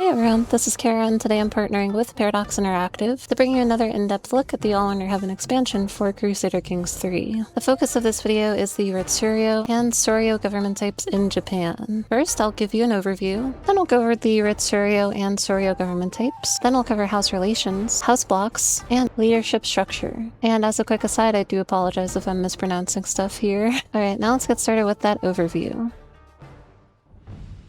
Hey everyone, this is Kara, and today I'm partnering with Paradox Interactive to bring you another in-depth look at the All Under Heaven expansion for Crusader Kings 3. The focus of this video is the Ritsuryo and Soryo government types in Japan. First, I'll give you an overview, then we'll go over the Ritsuryo and Soryo government types, then we'll cover house relations, house blocks, and leadership structure. And as a quick aside, I do apologize if I'm mispronouncing stuff here. Alright, now let's get started with that overview.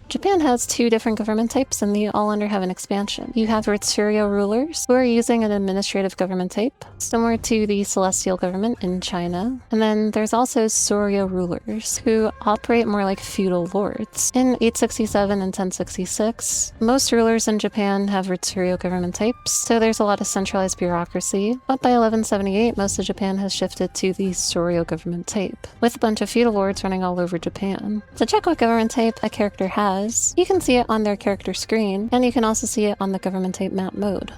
Japan has two different government types in the All Under Heaven expansion. You have Ritsuryo rulers, who are using an administrative government type, similar to the Celestial government in China. And then there's also Soryo rulers, who operate more like feudal lords. In 867 and 1066, most rulers in Japan have Ritsuryo government types, so there's a lot of centralized bureaucracy. But by 1178, most of Japan has shifted to the Soryo government type, with a bunch of feudal lords running all over Japan. To check what government type a character has, you can see it on their character screen, and you can also see it on the government type map mode.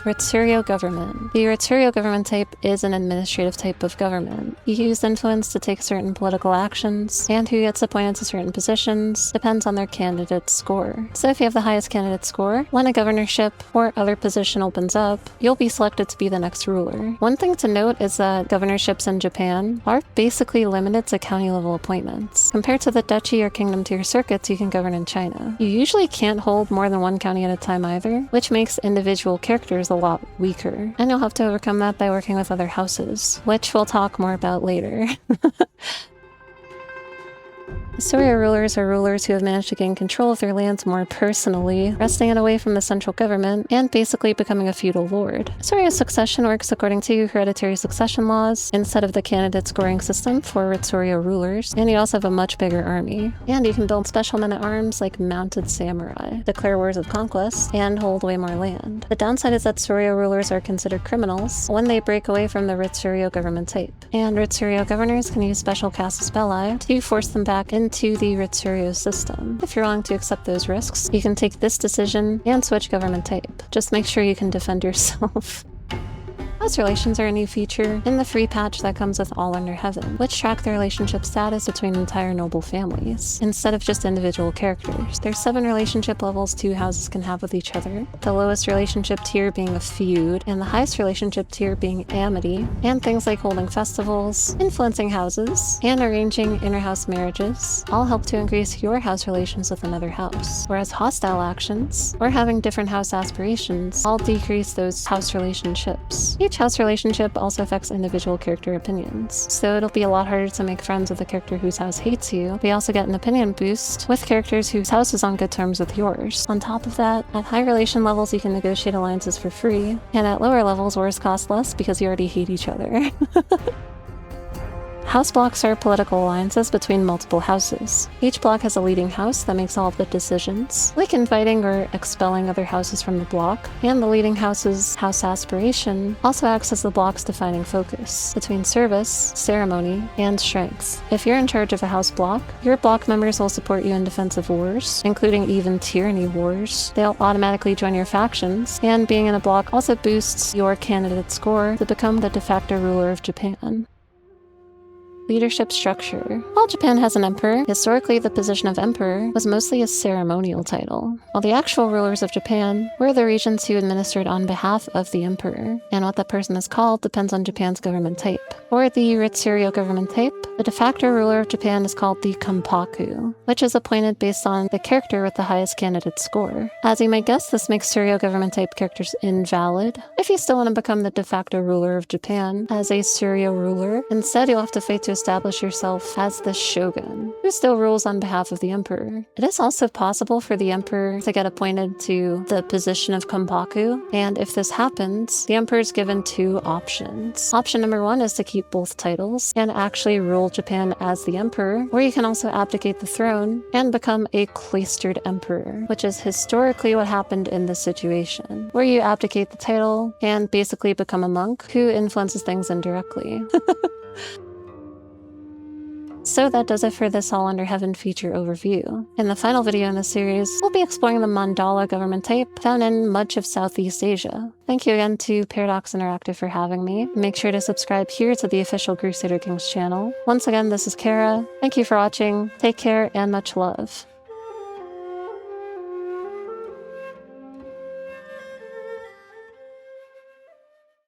Ritsuryo government. The Ritsuryo government type is an administrative type of government. You use influence to take certain political actions, and who gets appointed to certain positions depends on their candidate score. So if you have the highest candidate score, when a governorship or other position opens up, you'll be selected to be the next ruler. One thing to note is that governorships in Japan are basically limited to county level appointments. Compared to the duchy or kingdom tier circuits you can govern in China. You usually can't hold more than one county at a time either, which makes individual characters a lot weaker, and you'll have to overcome that by working with other houses, which we'll talk more about later. The Soryo rulers are rulers who have managed to gain control of their lands more personally, wresting it away from the central government, and basically becoming a feudal lord. Soryo succession works according to hereditary succession laws, instead of the candidate scoring system for Ritsuryo rulers, and you also have a much bigger army. And you can build special men-at-arms like mounted samurai, declare wars of conquest, and hold way more land. The downside is that Soryo rulers are considered criminals when they break away from the Ritsuryo government type, and Ritsuryo governors can use special casus belli to force them back into the Ritsuryo system. If you're willing to accept those risks, you can take this decision and switch government type. Just make sure you can defend yourself. House relations are a new feature in the free patch that comes with All Under Heaven, which track the relationship status between entire noble families, instead of just individual characters. There's 7 relationship levels 2 houses can have with each other, the lowest relationship tier being a feud, and the highest relationship tier being amity, and things like holding festivals, influencing houses, and arranging inter-house marriages all help to increase your house relations with another house, whereas hostile actions, or having different house aspirations, all decrease those house relationships. Each house relationship also affects individual character opinions, so it'll be a lot harder to make friends with a character whose house hates you. We also get an opinion boost with characters whose house is on good terms with yours. On top of that, at high relation levels you can negotiate alliances for free, and at lower levels wars cost less because you already hate each other. House blocks are political alliances between multiple houses. Each block has a leading house that makes all of the decisions, like inviting or expelling other houses from the block, and the leading house's house aspiration also acts as the block's defining focus between service, ceremony, and strength. If you're in charge of a house block, your block members will support you in defensive wars, including even tyranny wars. They'll automatically join your factions, and being in a block also boosts your candidate score to become the de facto ruler of Japan. Leadership structure. While Japan has an emperor, historically the position of emperor was mostly a ceremonial title, while the actual rulers of Japan were the regents who administered on behalf of the emperor, and what that person is called depends on Japan's government type. For the Ritsuryo government type, the de facto ruler of Japan is called the Kampaku, which is appointed based on the character with the highest candidate score. As you might guess, this makes Soryo government type characters invalid. If you still want to become the de facto ruler of Japan as a Soryo ruler, instead you'll have to fight to establish yourself as the shogun, who still rules on behalf of the emperor. It is also possible for the emperor to get appointed to the position of Kampaku, and if this happens, the emperor is given 2 options. Option number 1 is to keep both titles and actually rule Japan as the emperor, or you can also abdicate the throne and become a cloistered emperor, which is historically what happened in this situation, where you abdicate the title and basically become a monk who influences things indirectly. So that does it for this All Under Heaven feature overview. In the final video in the series, we'll be exploring the Mandala government type found in much of Southeast Asia. Thank you again to Paradox Interactive for having me. Make sure to subscribe here to the official Crusader Kings channel. Once again, this is Kara. Thank you for watching, take care, and much love.